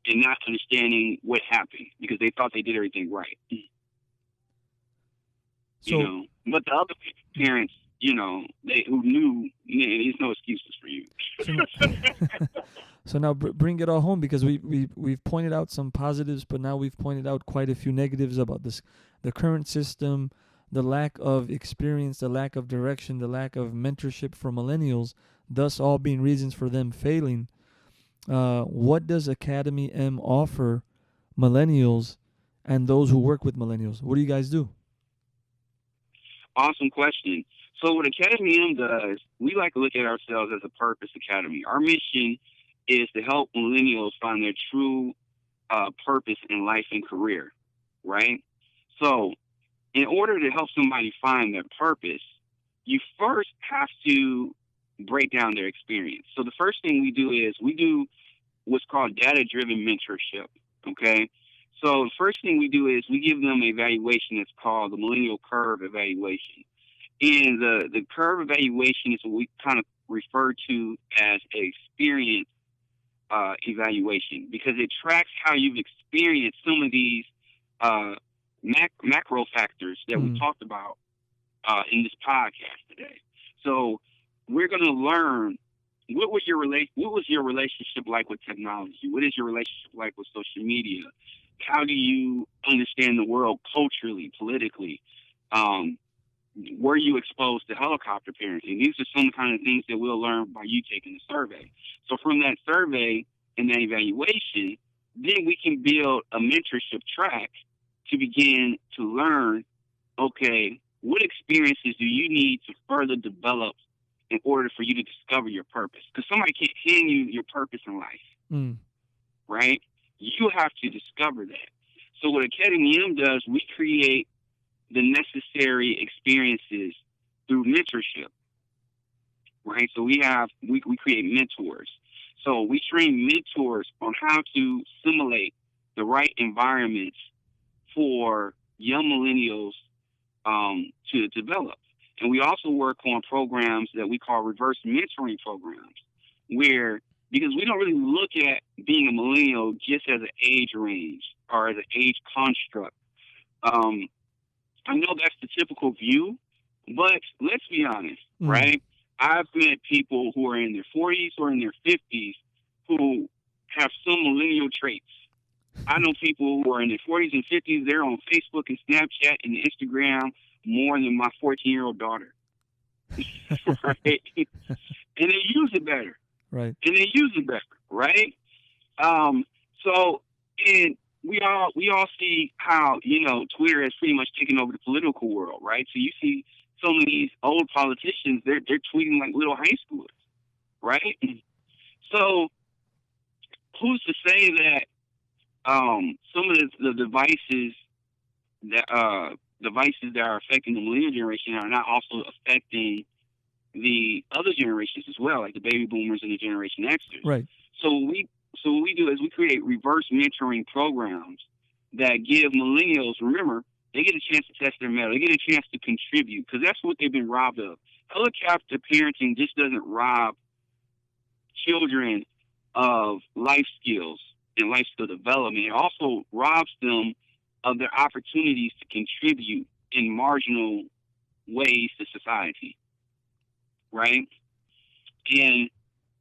and not understanding what happened because they thought they did everything right. You So know, but the other parents, you know, they who knew, there's no excuses for you. so now, so now bring it all home, because we've pointed out some positives, but now we've pointed out quite a few negatives about this, the current system, the lack of experience, the lack of direction, the lack of mentorship for millennials, thus all being reasons for them failing. What does Academy M offer millennials and those who work with millennials? What do you guys do? Awesome question. So what Academy M does, we like to look at ourselves as a purpose academy. Our mission is to help millennials find their true purpose in life and career, right? So in order to help somebody find their purpose, you first have to break down their experience. So the first thing we do is we do what's called data-driven mentorship, okay? So the first thing we do is we give them an evaluation that's called the Millennial Curve Evaluation. And the curve evaluation is what we kind of refer to as an experience evaluation because it tracks how you've experienced some of these uh, macro factors that we talked about in this podcast today. So we're going to learn what was your relationship like with technology? What is your relationship like with social media? How do you understand the world culturally, politically? Were you exposed to helicopter parenting? These are some kind of things that we'll learn by you taking the survey. So from that survey and that evaluation, then we can build a mentorship track to begin to learn, okay, what experiences do you need to further develop in order for you to discover your purpose? Because somebody can't hand you your purpose in life, right? You have to discover that. So what Academy M does, we create the necessary experiences through mentorship, right? So we create mentors. So we train mentors on how to simulate the right environments for young millennials to develop. And we also work on programs that we call reverse mentoring programs, where because we don't really look at being a millennial just as an age range or as an age construct. I know that's the typical view, but let's be honest, right? I've met people who are in their 40s or in their 50s who have some millennial traits. I know people who are in their 40s and 50s, they're on Facebook and Snapchat and Instagram more than my 14-year-old daughter. Right? And they use it better. Right. And they use it better, right? So, and we all see how, you know, Twitter has pretty much taken over the political world, right? So you see some of these old politicians, they're tweeting like little high schoolers, right? So who's to say that some of the devices that devices that are affecting the millennial generation are not also affecting the other generations as well, like the baby boomers and the Generation Xers. Right. So what we do is we create reverse mentoring programs that give millennials, remember, they get a chance to test their mettle. They get a chance to contribute because that's what they've been robbed of. Helicopter parenting just doesn't rob children of life skills and life skill development. It also robs them of their opportunities to contribute in marginal ways to society, right? And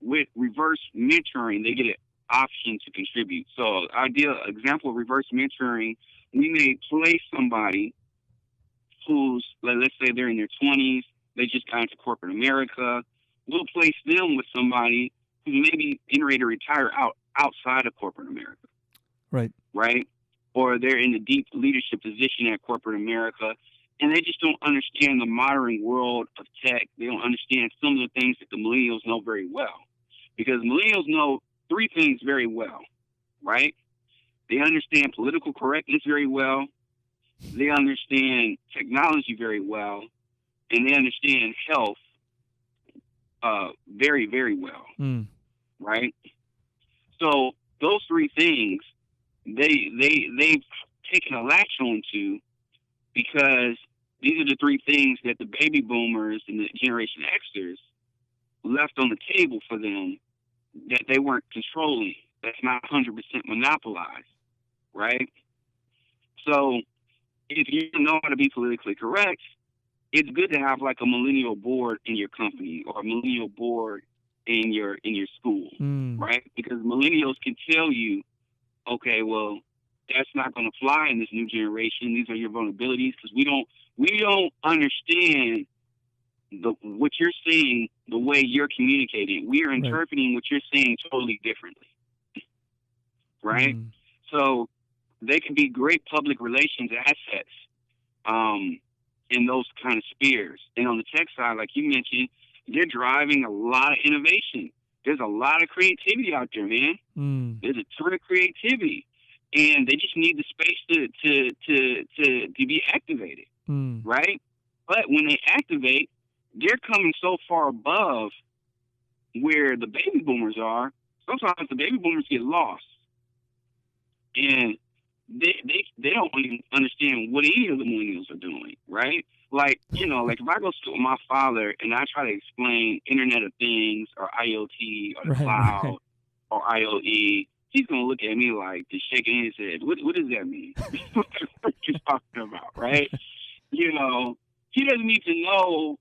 with reverse mentoring, they get an option to contribute. So, ideal example of reverse mentoring, we may place somebody who's, let's say they're in their 20s, they just got into corporate America. We'll place them with somebody who's maybe getting ready to retire outside of corporate America. Right. Right? Or they're in a deep leadership position at corporate America, and they just don't understand the modern world of tech. They don't understand some of the things that the millennials know very well. Because millennials know three things very well, right? They understand political correctness very well, they understand technology very well, and they understand health very, very well, right? So those three things, they've taken a latch on to because these are the three things that the baby boomers and the Generation Xers left on the table for them that they weren't controlling. That's not 100% monopolized, right? So if you know how to be politically correct, it's good to have like a millennial board in your company or a millennial board in your school, right? Because millennials can tell you, okay, well, that's not going to fly in this new generation. These are your vulnerabilities because we don't understand what you're saying the way you're communicating. We are interpreting what you're saying totally differently, right? So they can be great public relations assets in those kind of spheres. And on the tech side, like you mentioned, they're driving a lot of innovation. There's a lot of creativity out there, man. There's a ton of creativity, and they just need the space to be activated, right? But when they activate, they're coming so far above where the baby boomers are. Sometimes the baby boomers get lost, and they don't even understand what any of the millennials are doing, right? Like, you know, like if I go sit with my father and I try to explain Internet of Things or IoT or the cloud or IoE, he's going to look at me like just shaking his head. What does that mean? What are you talking about, right? You know, he doesn't need to know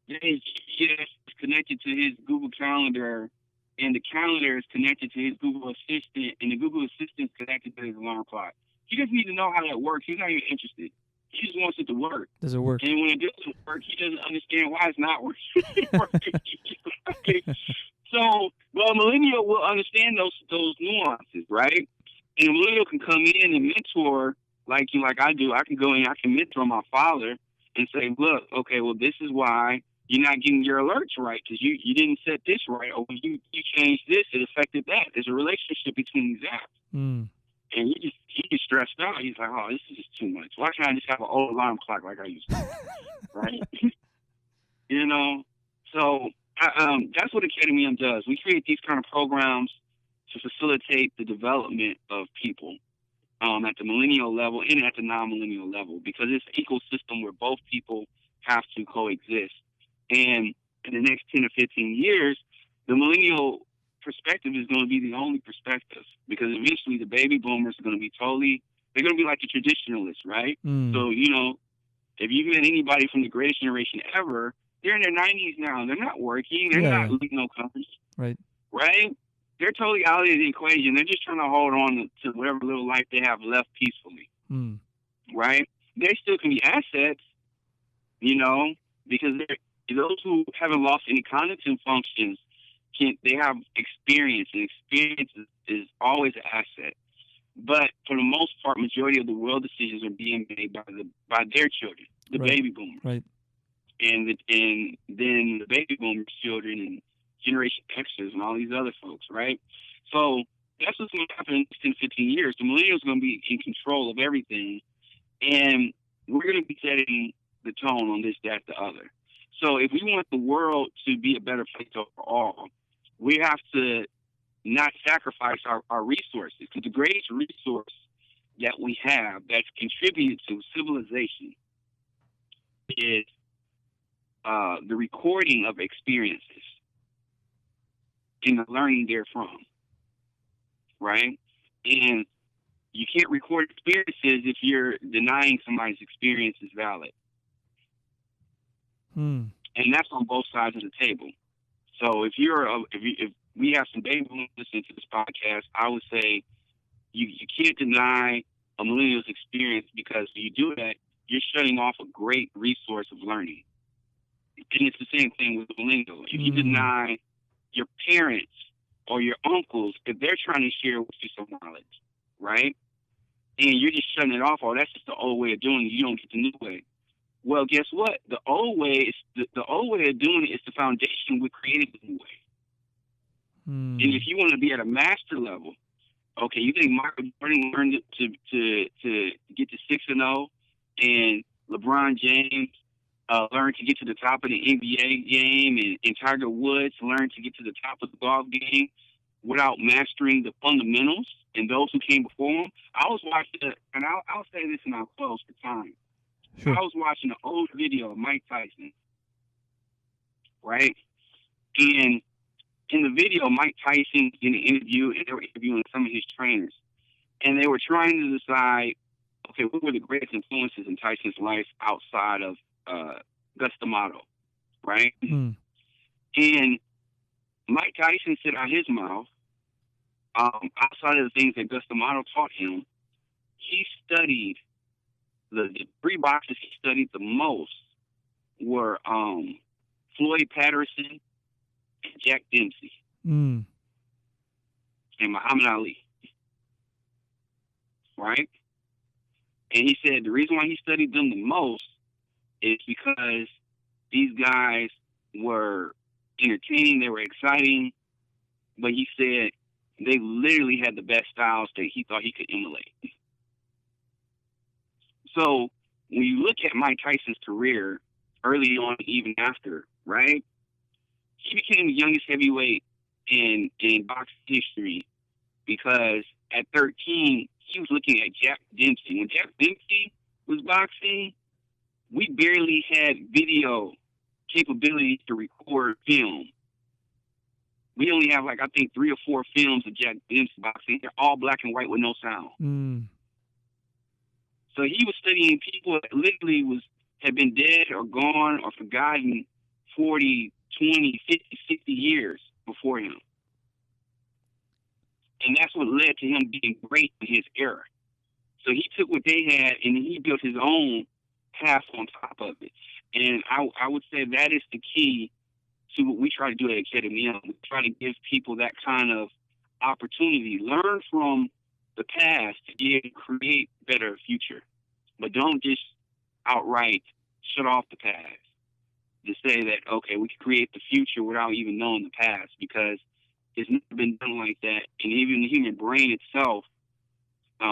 that his GPS is connected to his Google Calendar and the calendar is connected to his Google Assistant and the Google Assistant is connected to his alarm clock. He doesn't need to know how that works. He's not even interested. He just wants it to work. Does it work? And when it doesn't work, he doesn't understand why it's not working. So, well, a millennial will understand those nuances, right? And a millennial can come in and mentor like I do. I can go in, I can mentor my father and say, look, okay, well, this is why you're not getting your alerts right because you didn't set this right, or when you changed this, it affected that. There's a relationship between these apps. And he gets stressed out. He's like, oh, this is just too much. Why can't I just have an old alarm clock like I used to? Right? You know? So that's what Academy M does. We create these kind of programs to facilitate the development of people at the millennial level and at the non-millennial level because it's an ecosystem where both people have to coexist. And in the next 10 or 15 years, the millennial perspective is going to be the only perspective because eventually the baby boomers are going to be they're going to be like the traditionalists, right? So, you know, if you've met anybody from the greatest generation ever, they're in their 90s now. They're not working. They're not leading no companies. Right? They're totally out of the equation. They're just trying to hold on to whatever little life they have left peacefully. Right? They still can be assets, you know, because those who haven't lost any cognitive functions, they have experience, and experience is always an asset. But for the most part, majority of the world decisions are being made by their children, the baby boomers, and then the baby boomers' children and Generation Xers and all these other folks, right? So that's what's going to happen in 10, 15 years. The millennials are going to be in control of everything, and we're going to be setting the tone on this, that, the other. So if we want the world to be a better place overall, we have to not sacrifice our resources. Because the greatest resource that we have that's contributed to civilization is the recording of experiences and the learning therefrom, right? And you can't record experiences if you're denying somebody's experience is valid. And that's on both sides of the table. So if we have some baby boomers listening to this podcast, I would say you can't deny a millennial's experience, because if you do that, you're shutting off a great resource of learning. And it's the same thing with the millennial. If you deny your parents or your uncles, if they're trying to share with you some knowledge, right? And you're just shutting it off, that's just the old way of doing it. You don't get the new way. Well, guess what? The old way is the old way of doing it is the foundation we created the new way. And if you want to be at a master level, okay, you think Michael Jordan learned to get to 6-0, and LeBron James learned to get to the top of the NBA game, and Tiger Woods learned to get to the top of the golf game without mastering the fundamentals and those who came before him? I was watching, and I'll say this and I'll close for time. Sure. I was watching an old video of Mike Tyson, right? And in the video, Mike Tyson in the interview, and they were interviewing some of his trainers, and they were trying to decide, okay, what were the greatest influences in Tyson's life outside of Gus D'Amato, right? And Mike Tyson said out his mouth, outside of the things that Gus D'Amato taught him, he studied the three boxers he studied the most were Floyd Patterson, Jack Dempsey, and Muhammad Ali, right? And he said the reason why he studied them the most is because these guys were entertaining, they were exciting, but he said they literally had the best styles that he thought he could emulate. So when you look at Mike Tyson's career early on, even after, right, he became the youngest heavyweight in boxing history because at 13, he was looking at Jack Dempsey. When Jack Dempsey was boxing, we barely had video capabilities to record film. We only have, I think 3 or 4 films of Jack Dempsey boxing. They're all black and white with no sound. So he was studying people that literally had been dead or gone or forgotten 40, 20, 50, 60 years before him. And that's what led to him being great in his era. So he took what they had and he built his own path on top of it. And I would say that is the key to what we try to do at Academy M. We try to give people that kind of opportunity. Learn from the past to be able to create a better future. But don't just outright shut off the past to say that, okay, we can create the future without even knowing the past, because it's never been done like that. And even the human brain itself,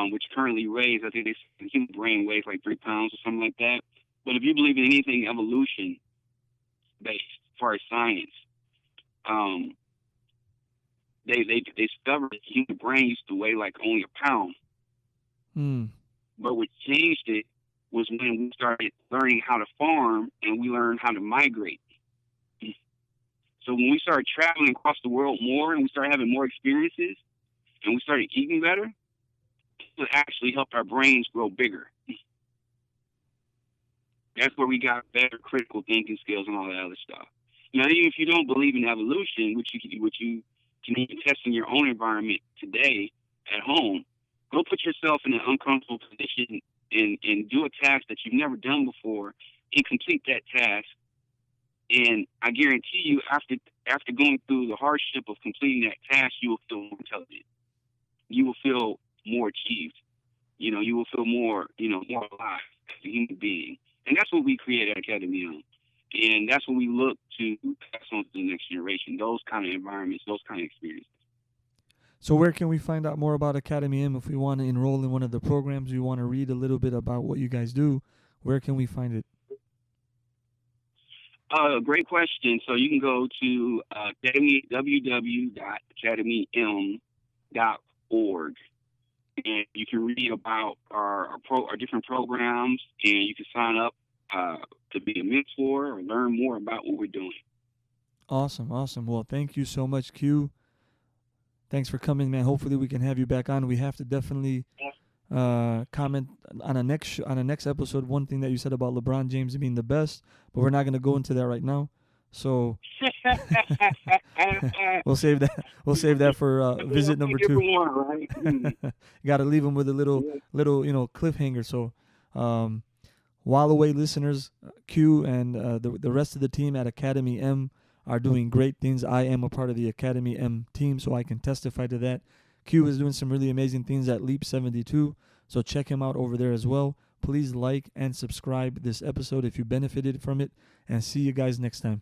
which currently weighs, I think the human brain weighs 3 pounds or something like that. But if you believe in anything evolution based as far as science, they discovered the human brain used to weigh only a pound. But what changed it was when we started learning how to farm and we learned how to migrate. So when we started traveling across the world more and we started having more experiences and we started eating better, it actually helped our brains grow bigger. That's where we got better critical thinking skills and all that other stuff. Now, even if you don't believe in evolution, which you can even test in your own environment today at home, go put yourself in an uncomfortable position and do a task that you've never done before and complete that task. And I guarantee you, after going through the hardship of completing that task, you will feel more intelligent. You will feel more achieved. You will feel more alive as a human being. And that's what we create at Academy M. And that's what we look to pass on to the next generation, those kind of environments, those kind of experiences. So where can we find out more about Academy M if we want to enroll in one of the programs, we want to read a little bit about what you guys do? where can we find it? Great question. So you can go to www.academym.org, and you can read about our different programs, and you can sign up to be a mentor or learn more about what we're doing. Awesome, awesome. Well, thank you so much, Q. Thanks for coming, man. Hopefully we can have you back on. We have to definitely comment on a next episode. One thing that you said about LeBron James being the best, but we're not going to go into that right now. So we'll save that. We'll save that for visit number 2. One, right? Got to leave them with a little cliffhanger. So, WalaWay listeners, Q and the rest of the team at Academy M are doing great things. I am a part of the Academy M team, so I can testify to that. Q is doing some really amazing things at Leap72, so check him out over there as well. Please like and subscribe this episode if you benefited from it, and see you guys next time.